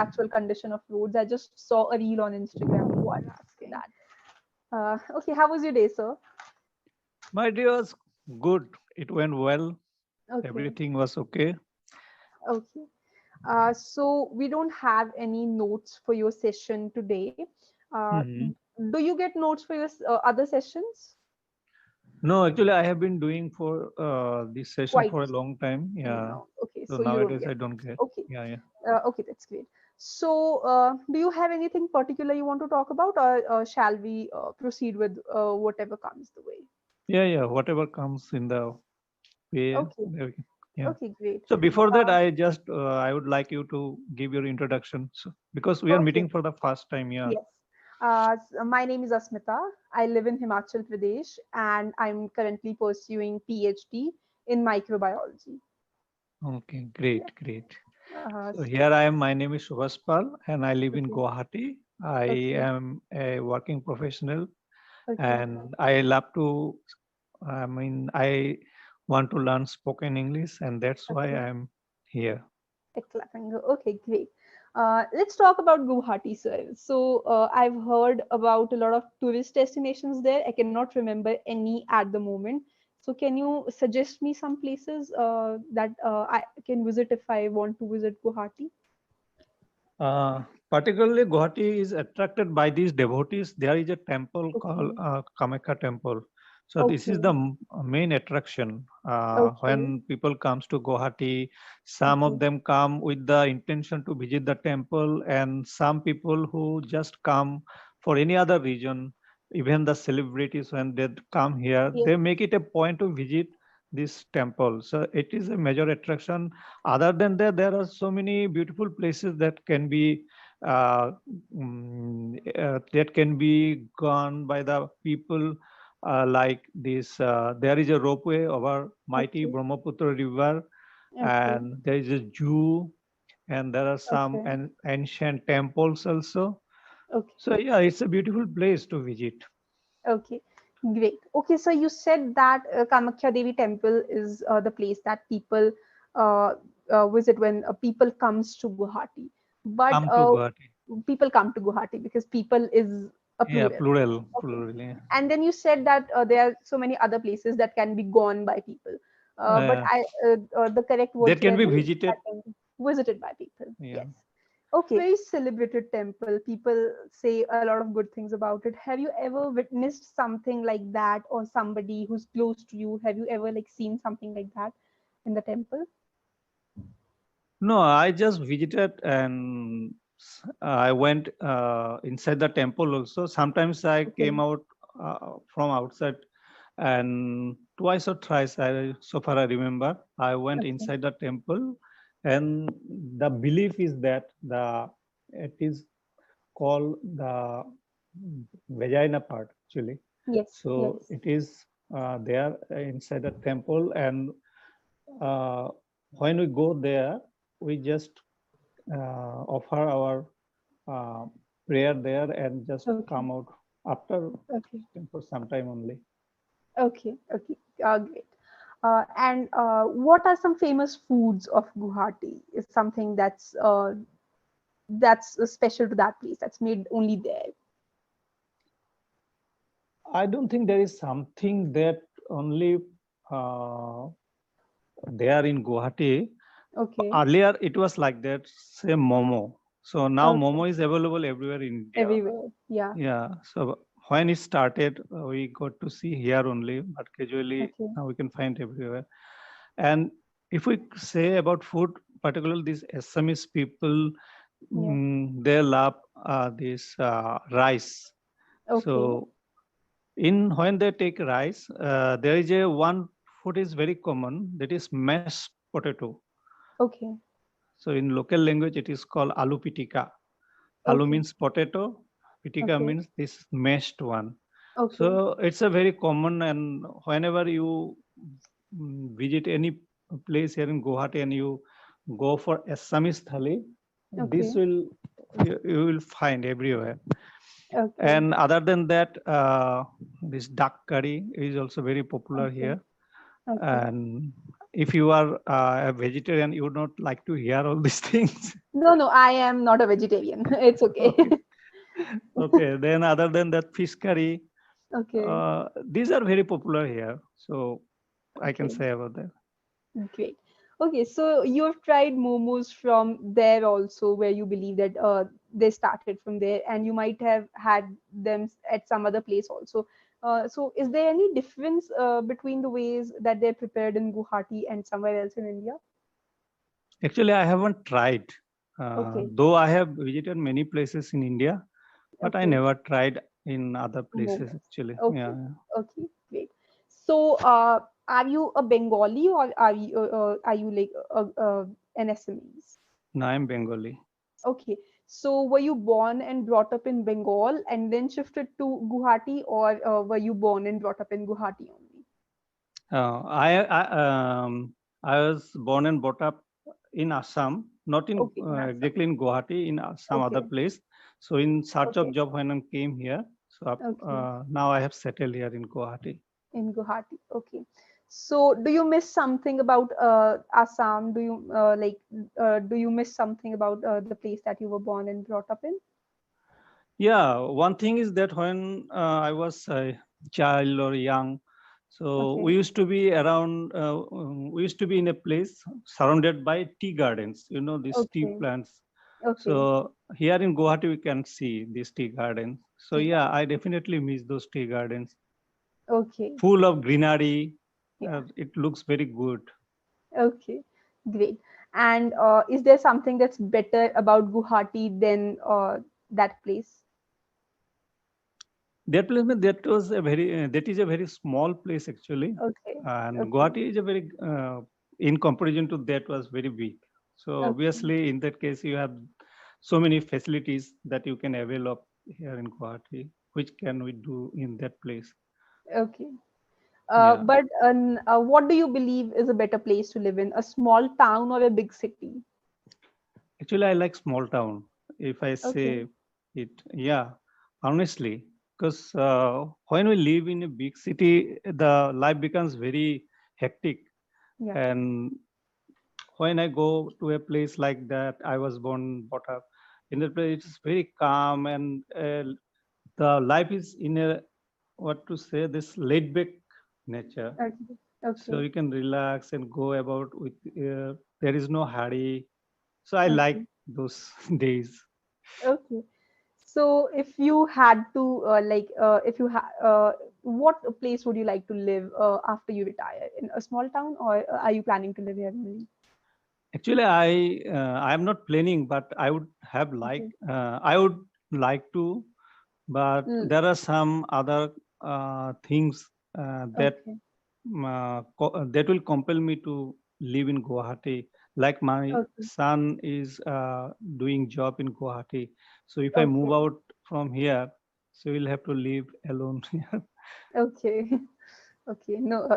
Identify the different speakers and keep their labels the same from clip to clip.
Speaker 1: actual condition of roads. I just saw a reel on Instagram. So I'm asking that. Okay, how was your day, sir?
Speaker 2: My day was good. It went well.
Speaker 1: Okay,
Speaker 2: Everything was okay.
Speaker 1: okay. So we don't have any notes for your session today. Uh,
Speaker 2: Mhm.
Speaker 1: do you get notes for your other sessions?
Speaker 2: No, actually, I have been doing for this session
Speaker 1: Quite
Speaker 2: for a long time. Yeah.
Speaker 1: no. Okay,
Speaker 2: So
Speaker 1: so you don't
Speaker 2: nowadays
Speaker 1: get
Speaker 2: I don't
Speaker 1: notes.
Speaker 2: get.
Speaker 1: Okay,
Speaker 2: Yeah, yeah.
Speaker 1: okay, that's great. So, do you have anything particular you want to talk about, or shall we proceed with whatever comes the way?
Speaker 2: Yeah, yeah. Whatever comes in the way.
Speaker 1: Okay,
Speaker 2: Yeah.
Speaker 1: okay, great.
Speaker 2: So before that,
Speaker 1: Uh,
Speaker 2: I would like you to give your introduction. So, because we are
Speaker 1: okay,
Speaker 2: meeting for the first time. Yeah.
Speaker 1: yes. My name is Asmita. I live in Himachal Pradesh, and I'm currently pursuing PhD in microbiology.
Speaker 2: Okay.
Speaker 1: Yeah.
Speaker 2: Great. Great.
Speaker 1: Uh,
Speaker 2: So here I am. My name is Subhaspal, and I live in
Speaker 1: okay,
Speaker 2: Guwahati. I
Speaker 1: okay,
Speaker 2: am a working professional,
Speaker 1: okay,
Speaker 2: and I love to. I want to learn spoken English, and that's why
Speaker 1: okay.
Speaker 2: I'm here.
Speaker 1: Clapingo. Okay, great. Let's talk about Guwahati, sir. So I've heard about a lot of tourist destinations there. I cannot remember any at the moment. So can you suggest me some places that I can visit if I want to visit Guwahati?
Speaker 2: Particularly, Guwahati is attracted by these devotees. There is a temple called
Speaker 1: Okay,
Speaker 2: Kamakya Temple. So this is the
Speaker 1: okay,
Speaker 2: main attraction.
Speaker 1: okay,
Speaker 2: When people comes to Guwahati, some of
Speaker 1: okay.
Speaker 2: them come with the intention to visit the temple, and some people who just come for any other reason, even the celebrities when they come here,
Speaker 1: Yes,
Speaker 2: they make it a point to visit this temple. So it is a major attraction. Other than that, there are so many beautiful places that can be gone by the people, like this. There is a ropeway over mighty
Speaker 1: okay,
Speaker 2: Brahmaputra river,
Speaker 1: okay,
Speaker 2: and there is a zoo, and there are some
Speaker 1: okay,
Speaker 2: ancient temples also.
Speaker 1: okay.
Speaker 2: So yeah, it's a beautiful place to visit.
Speaker 1: Okay, great. Okay, so you said that Kamakhya Devi temple is the place that people uh, visit when people comes to Guwahati. But
Speaker 2: Come to Guwahati.
Speaker 1: people come to Guwahati because people is a
Speaker 2: Yeah,
Speaker 1: plural.
Speaker 2: plural,
Speaker 1: Okay.
Speaker 2: plural. Yeah.
Speaker 1: And then you said that there are so many other places that can be gone by people. But
Speaker 2: Uh,
Speaker 1: the correct word
Speaker 2: that
Speaker 1: should
Speaker 2: can
Speaker 1: I
Speaker 2: be
Speaker 1: be
Speaker 2: visited.
Speaker 1: that can be visited by people.
Speaker 2: Yeah.
Speaker 1: Yes. Okay, very celebrated temple. People say a lot of good things about it. Have you ever witnessed something like that, or somebody who's close to you? Have you ever like seen something like that in the temple?
Speaker 2: No, I just visited, and I went inside the temple also. Sometimes I
Speaker 1: Okay,
Speaker 2: came out from outside, and twice or thrice, so far I remember, I went
Speaker 1: okay,
Speaker 2: inside the temple, and the belief is that it is called the vagina part actually.
Speaker 1: yes,
Speaker 2: So
Speaker 1: yes.
Speaker 2: it is there inside the temple, and uh, when we go there, we just offer our uh, prayer there and just
Speaker 1: Okay,
Speaker 2: come out after
Speaker 1: okay,
Speaker 2: for some time only.
Speaker 1: okay, okay. Great. And what are some famous foods of Guwahati? Is something that's special to that place, that's made only there.
Speaker 2: I don't think there is something that only uh, there in Guwahati.
Speaker 1: Okay,
Speaker 2: Earlier, it was like that, say Momo. So now
Speaker 1: okay.
Speaker 2: Momo is available everywhere in India.
Speaker 1: Everywhere. Yeah.
Speaker 2: Yeah. So when it started, we got to see here only, but casually
Speaker 1: Okay.
Speaker 2: now we can find everywhere. And if we say about food, particularly these Assamese people,
Speaker 1: Yeah.
Speaker 2: they love this rice.
Speaker 1: Okay.
Speaker 2: So in when they take rice, there is a one food is very common, that is mashed potato.
Speaker 1: Okay.
Speaker 2: So in local language, it is called alu pitika. Alu
Speaker 1: Okay.
Speaker 2: means potato, pitika
Speaker 1: Okay.
Speaker 2: means this mashed one.
Speaker 1: Okay.
Speaker 2: So it's a very common, and whenever you visit any place here in Guwahati and you go for Assamese thali, this
Speaker 1: Okay.
Speaker 2: will you will find everywhere.
Speaker 1: Okay.
Speaker 2: And other than that, this duck curry is also very popular
Speaker 1: Okay.
Speaker 2: here.
Speaker 1: Okay.
Speaker 2: And if you are a vegetarian, you would not like to hear all these things.
Speaker 1: No, no, I am not a vegetarian. It's okay.
Speaker 2: Okay. Okay. Then other than that, fish curry,
Speaker 1: Okay.
Speaker 2: these are very popular here. So I can
Speaker 1: Okay.
Speaker 2: say about that.
Speaker 1: Great. Okay, so you've tried momos from there also, where you believe that they started from there, and you might have had them at some other place also. So, is there any difference between the ways that they're prepared in Guwahati and somewhere else in India?
Speaker 2: Actually, I haven't tried.
Speaker 1: Okay,
Speaker 2: Though I have visited many places in India, but I
Speaker 1: okay,
Speaker 2: never tried in other places
Speaker 1: momos.
Speaker 2: actually. Yeah.
Speaker 1: Okay, okay, great. So, are you a Bengali or are you like an Assamese?
Speaker 2: No, I'm Bengali.
Speaker 1: Okay. So were you born and brought up in Bengal and then shifted to Guwahati, or were you born and brought up in Guwahati only?
Speaker 2: Uh, I, I I was born and brought up in Assam, not in
Speaker 1: Okay, in Assam.
Speaker 2: exactly in Guwahati, in some other
Speaker 1: Okay,
Speaker 2: place. So in search of
Speaker 1: okay,
Speaker 2: job when I came here, so
Speaker 1: okay.
Speaker 2: now I have settled here in Guwahati.
Speaker 1: In Guwahati. Okay. So do you miss something about Assam? Do you do you miss something about the place that you were born and brought up in?
Speaker 2: Yeah, one thing is that when I was a child or young, so
Speaker 1: Okay,
Speaker 2: we used to be around, we used to be in a place surrounded by tea gardens, these tea
Speaker 1: okay,
Speaker 2: plants.
Speaker 1: okay.
Speaker 2: So here in Guwahati, we can see these tea gardens. So
Speaker 1: Tea
Speaker 2: yeah,
Speaker 1: garden.
Speaker 2: I definitely miss those tea gardens,
Speaker 1: Okay.
Speaker 2: full of greenery.
Speaker 1: Yeah.
Speaker 2: It looks very good.
Speaker 1: Okay, great. And is there something that's better about Guwahati than that place?
Speaker 2: That place, that is a very small place actually,
Speaker 1: Okay,
Speaker 2: and
Speaker 1: okay,
Speaker 2: Guwahati is a very, in comparison to that, was very big. So
Speaker 1: okay,
Speaker 2: obviously, in that case, you have so many facilities that you can avail of here in Guwahati, which can we do in that place?
Speaker 1: okay.
Speaker 2: Yeah,
Speaker 1: But what do you believe is a better place to live in? A small town or a big city?
Speaker 2: actually, I like small town. If I
Speaker 1: Okay,
Speaker 2: say it, yeah, honestly, because when we live in a big city, the life becomes very hectic.
Speaker 1: yeah,
Speaker 2: And when I go to a place like that, I was born, brought up in that place. It's very calm, and the life is in a, what to say, this laid back nature.
Speaker 1: okay,
Speaker 2: So
Speaker 1: okay,
Speaker 2: you can relax and go about with. There is no hurry. So I like
Speaker 1: okay,
Speaker 2: those days.
Speaker 1: okay. So if you had to if you what place would you like to live after you retire? In a small town, or are you planning to live here only?
Speaker 2: Actually, I am not planning, but
Speaker 1: Okay.
Speaker 2: I would like to, but
Speaker 1: Mm,
Speaker 2: there are some other things that
Speaker 1: okay.
Speaker 2: that will compel me to live in Guwahati. Like my
Speaker 1: Okay.
Speaker 2: son is doing job in Guwahati, so if I move
Speaker 1: Okay.
Speaker 2: out from here, so we'll have to live alone.
Speaker 1: Okay. Okay. No,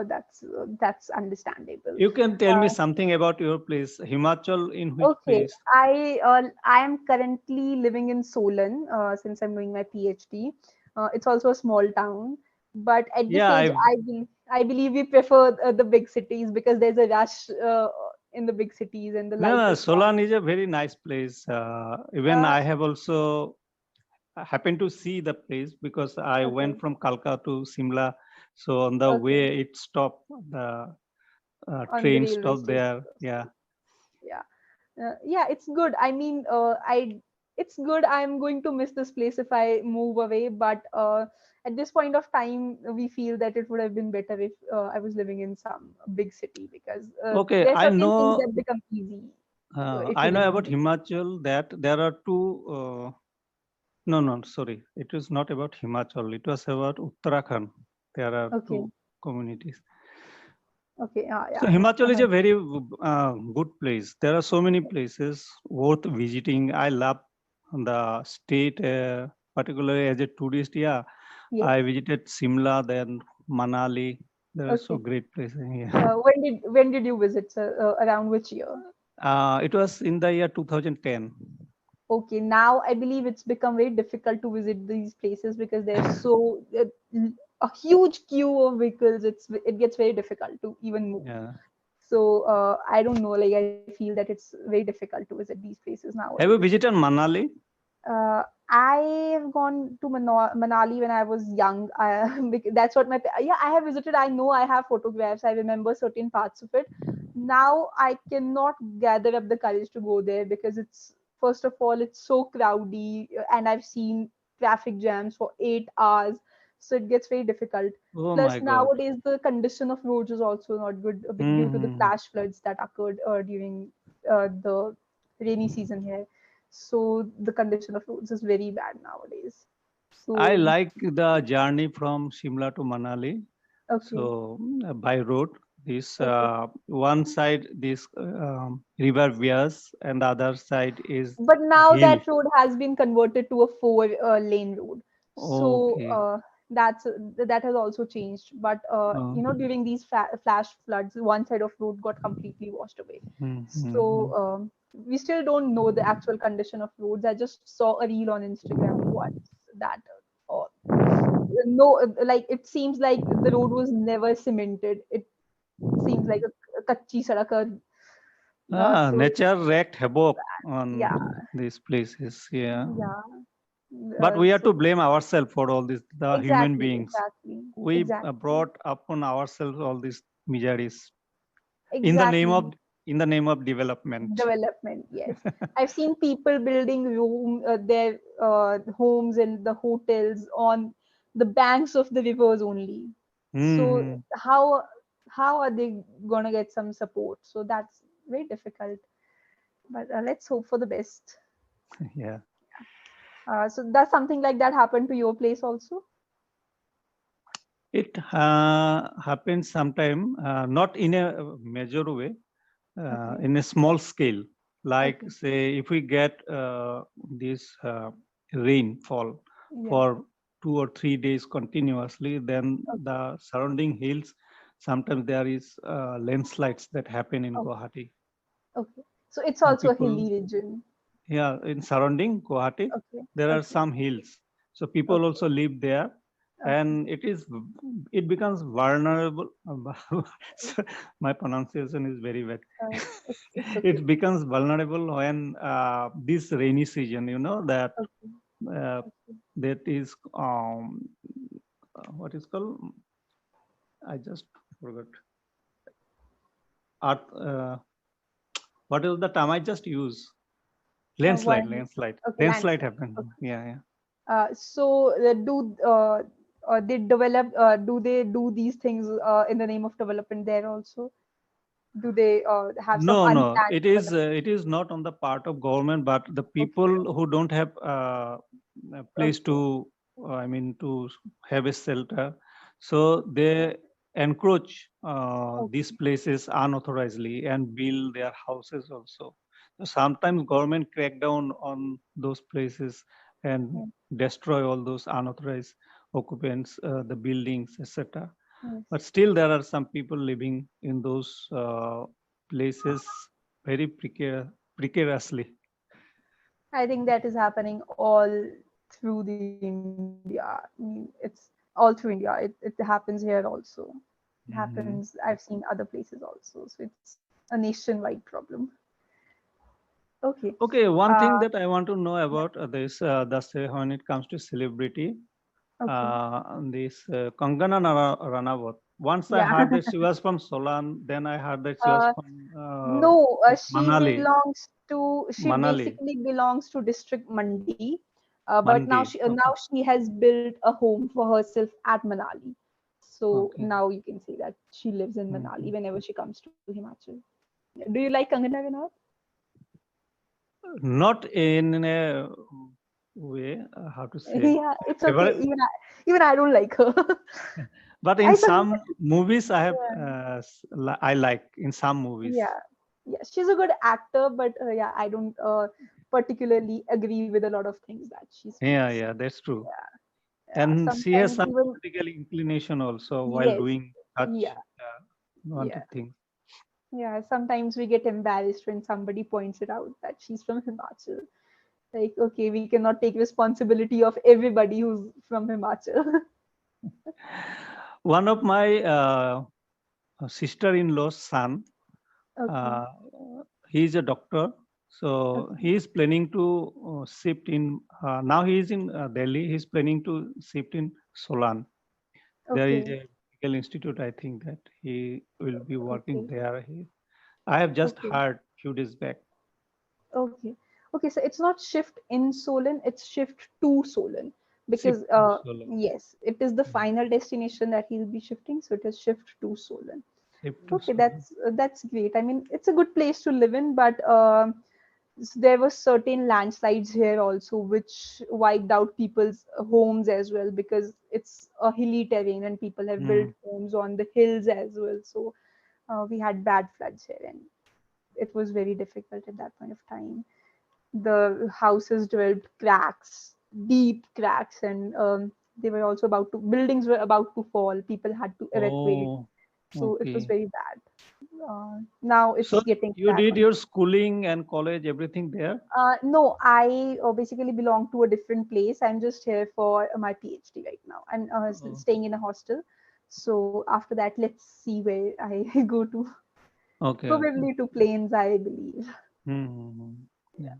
Speaker 1: that's understandable.
Speaker 2: You can tell me
Speaker 1: Uh,
Speaker 2: something about your place, Himachal, in which
Speaker 1: okay.
Speaker 2: place?
Speaker 1: I am currently living in Solan since I'm doing my PhD. It's also a small town, but at this
Speaker 2: Yeah,
Speaker 1: age,
Speaker 2: I've
Speaker 1: I believe we prefer the big cities because there's a rush in the big cities and the
Speaker 2: no,
Speaker 1: life
Speaker 2: no,
Speaker 1: is fast.
Speaker 2: Solan is a very nice place. Even
Speaker 1: Uh,
Speaker 2: I have also happened to see the place because I
Speaker 1: okay.
Speaker 2: went from Kalka to Simla. So on the
Speaker 1: Okay.
Speaker 2: way, it stopped. The
Speaker 1: On the
Speaker 2: train
Speaker 1: railway
Speaker 2: stopped
Speaker 1: station.
Speaker 2: there. Yeah.
Speaker 1: Yeah. Yeah, it's good. I mean, it's good. I'm going to miss this place if I move away, but at this point of time, we feel that it would have been better if I was living in some big city, because
Speaker 2: Okay,
Speaker 1: there are certain things that become easy if you
Speaker 2: I
Speaker 1: live
Speaker 2: know
Speaker 1: in a
Speaker 2: about
Speaker 1: big city.
Speaker 2: Himachal that there are two. No, no, sorry. It was not about Himachal. It was about Uttarakhand. There are
Speaker 1: Okay,
Speaker 2: two communities.
Speaker 1: okay,
Speaker 2: So
Speaker 1: yeah, yeah.
Speaker 2: Himachal is a very good place. There are so many places worth visiting. I love the state, particularly as a tourist. Yeah,
Speaker 1: Yes.
Speaker 2: I visited Simla, then Manali. There are so
Speaker 1: Okay.
Speaker 2: great places here.
Speaker 1: When did you visit, sir? Around which year?
Speaker 2: It was in the year 2010.
Speaker 1: Okay, now I believe it's become very difficult to visit these places because there's a huge queue of vehicles. It gets very difficult to even move.
Speaker 2: Yeah.
Speaker 1: So I don't know, like I feel that it's very difficult to visit these places
Speaker 2: Have you
Speaker 1: nowadays.
Speaker 2: visited Manali?
Speaker 1: I have gone to Manali when I was young. That's what yeah, I have visited. I know I have photographs. I remember certain parts of it. Now I cannot gather up the courage to go there because it's, first of all, it's so crowdy, and I've seen traffic jams for 8 hours, so it gets very difficult.
Speaker 2: Oh my
Speaker 1: Plus
Speaker 2: God.
Speaker 1: nowadays the condition of roads is also not good, due to the
Speaker 2: Hmm.
Speaker 1: flash floods that occurred during the rainy season here. So the condition of roads is very bad nowadays.
Speaker 2: I
Speaker 1: So
Speaker 2: like the journey from Shimla to Manali.
Speaker 1: okay,
Speaker 2: So by road, this
Speaker 1: okay.
Speaker 2: one side this river Vyas and the other side is
Speaker 1: But now
Speaker 2: hill.
Speaker 1: that road has been converted to a four lane road. So
Speaker 2: Okay.
Speaker 1: that's that has also changed. But
Speaker 2: Uh,
Speaker 1: during these flash floods, one side of road got completely washed away.
Speaker 2: hmm, hmm, hmm.
Speaker 1: So we still don't know the actual condition of roads. I just saw a reel on Instagram once that uh, no, like it seems like the road was never cemented. It seems like a kachi sadak. So it's
Speaker 2: Nature wreaked havoc
Speaker 1: bad.
Speaker 2: on
Speaker 1: Yeah,
Speaker 2: these places. Yeah.
Speaker 1: yeah.
Speaker 2: But we have
Speaker 1: So
Speaker 2: to blame ourselves for all this, the human
Speaker 1: exactly,
Speaker 2: beings.
Speaker 1: exactly,
Speaker 2: We
Speaker 1: exactly,
Speaker 2: brought upon ourselves all these miseries in the name
Speaker 1: exactly.
Speaker 2: of development.
Speaker 1: Development, yes. I've seen people building their homes and the hotels on the banks of the rivers only. So
Speaker 2: Hmm.
Speaker 1: how are they gonna get some support? So that's very difficult. But let's hope for the best.
Speaker 2: Yeah.
Speaker 1: So does something like that happen to your place also?
Speaker 2: It happens sometime, not in a major way,
Speaker 1: Okay,
Speaker 2: in a small scale. Like,
Speaker 1: okay,
Speaker 2: say, if we get this rainfall
Speaker 1: yeah,
Speaker 2: for 2 or 3 days continuously, then
Speaker 1: okay,
Speaker 2: the surrounding hills, sometimes there is landslides that happen in
Speaker 1: okay,
Speaker 2: Guwahati.
Speaker 1: okay. So it's also a
Speaker 2: People,
Speaker 1: hilly region.
Speaker 2: yeah, in surrounding Guwahati,
Speaker 1: Okay,
Speaker 2: there are
Speaker 1: okay,
Speaker 2: some hills. So people
Speaker 1: okay,
Speaker 2: also live there,
Speaker 1: okay.
Speaker 2: and it becomes vulnerable. So my pronunciation is very bad.
Speaker 1: It's
Speaker 2: It
Speaker 1: okay.
Speaker 2: becomes vulnerable when this rainy season, that
Speaker 1: Okay,
Speaker 2: uh,
Speaker 1: okay.
Speaker 2: that is what is called. I just forgot. Earth, what is the term I just use?
Speaker 1: Why? Okay,
Speaker 2: Landslide
Speaker 1: landslide.
Speaker 2: happen.
Speaker 1: Okay.
Speaker 2: Yeah, yeah.
Speaker 1: So they develop? Do they do these things in the name of development there also? Do they have some
Speaker 2: No, no,
Speaker 1: unplanned development?
Speaker 2: it is not on the part of government, but the
Speaker 1: Okay,
Speaker 2: people who don't have a place
Speaker 1: okay,
Speaker 2: to, to have a shelter, so they encroach these
Speaker 1: okay,
Speaker 2: places unauthorizedly and build their houses also. So sometimes government crack down on those places and
Speaker 1: yes,
Speaker 2: destroy all those unauthorized occupants, the buildings, etc.
Speaker 1: yes.
Speaker 2: But still, there are some people living in those places very precariously.
Speaker 1: I think that is happening all through the India. I mean, it's all through India. It happens here also. It happens. I've
Speaker 2: Mhm.
Speaker 1: seen other places also. So it's a nationwide problem. Okay.
Speaker 2: Okay, one
Speaker 1: Uh,
Speaker 2: thing that I want to know
Speaker 1: yeah.
Speaker 2: about this, when it comes to celebrity,
Speaker 1: Okay.
Speaker 2: this Kangana Ranawat. Once I
Speaker 1: Yeah.
Speaker 2: heard that she was from Solan, then I heard that she was
Speaker 1: Uh,
Speaker 2: from
Speaker 1: no,
Speaker 2: Manali.
Speaker 1: she
Speaker 2: Manali,
Speaker 1: basically belongs to district Mandi. But
Speaker 2: Mandi.
Speaker 1: now
Speaker 2: Okay,
Speaker 1: she has built a home for herself at Manali. So
Speaker 2: okay.
Speaker 1: now you can say that she lives in Manali
Speaker 2: Mhm.
Speaker 1: whenever she comes to Himachal. Do you like Kangana Ranaut?
Speaker 2: Not in a way, how to say,
Speaker 1: Yeah, it's okay.
Speaker 2: favorite.
Speaker 1: Even I don't like her.
Speaker 2: But in
Speaker 1: I sometimes,
Speaker 2: some movies,
Speaker 1: yeah,
Speaker 2: I like in some movies.
Speaker 1: yeah, yeah. She's a good actor, but yeah, I don't particularly agree with a lot of things that she
Speaker 2: Yeah,
Speaker 1: speaks.
Speaker 2: yeah, that's true.
Speaker 1: Yeah, yeah.
Speaker 2: And she has
Speaker 1: Sometimes
Speaker 2: some
Speaker 1: even
Speaker 2: political inclination also while
Speaker 1: yes,
Speaker 2: doing such
Speaker 1: yeah,
Speaker 2: wanted
Speaker 1: yeah,
Speaker 2: things.
Speaker 1: yeah. Sometimes we get embarrassed when somebody points it out that she's from Himachal. Like, okay, we cannot take responsibility of everybody who's from Himachal.
Speaker 2: One of my sister-in-law's son,
Speaker 1: Okay.
Speaker 2: Uh, he is a doctor, so
Speaker 1: Okay.
Speaker 2: he is planning to shift in. Now he is in Delhi. He is planning to shift in Solan. There is
Speaker 1: Okay.
Speaker 2: a medical institute. I think that he will be working
Speaker 1: Okay.
Speaker 2: there. I have just
Speaker 1: Okay.
Speaker 2: heard few days back.
Speaker 1: Okay. Okay. So it's not shift in Solon, it's shift to Solon
Speaker 2: Shift
Speaker 1: because
Speaker 2: to Solan.
Speaker 1: yes, it is the
Speaker 2: Mm.
Speaker 1: final destination that he'll be shifting. So it is shift to Solon.
Speaker 2: Shift to
Speaker 1: Okay,
Speaker 2: Solan.
Speaker 1: that's great. I mean, it's a good place to live in, but there were certain landslides here also, which wiped out people's homes as well because it's a hilly terrain and people have built
Speaker 2: Mm.
Speaker 1: homes on the hills as well. So we had bad floods here, and it was very difficult at that point of time. The houses developed cracks, deep cracks, and they were also buildings were about to fall. People had to evacuate.
Speaker 2: Oh,
Speaker 1: So it was
Speaker 2: okay.
Speaker 1: very bad. Now
Speaker 2: So
Speaker 1: it's getting
Speaker 2: you
Speaker 1: back
Speaker 2: did
Speaker 1: on.
Speaker 2: your schooling and college, everything there?
Speaker 1: No, I basically belong to a different place. I'm just here for my PhD right now. I'm
Speaker 2: Oh,
Speaker 1: staying in a hostel. So after that, let's see where I go to.
Speaker 2: okay, okay.
Speaker 1: Probably to plains, I believe.
Speaker 2: Hmm.
Speaker 1: Yeah.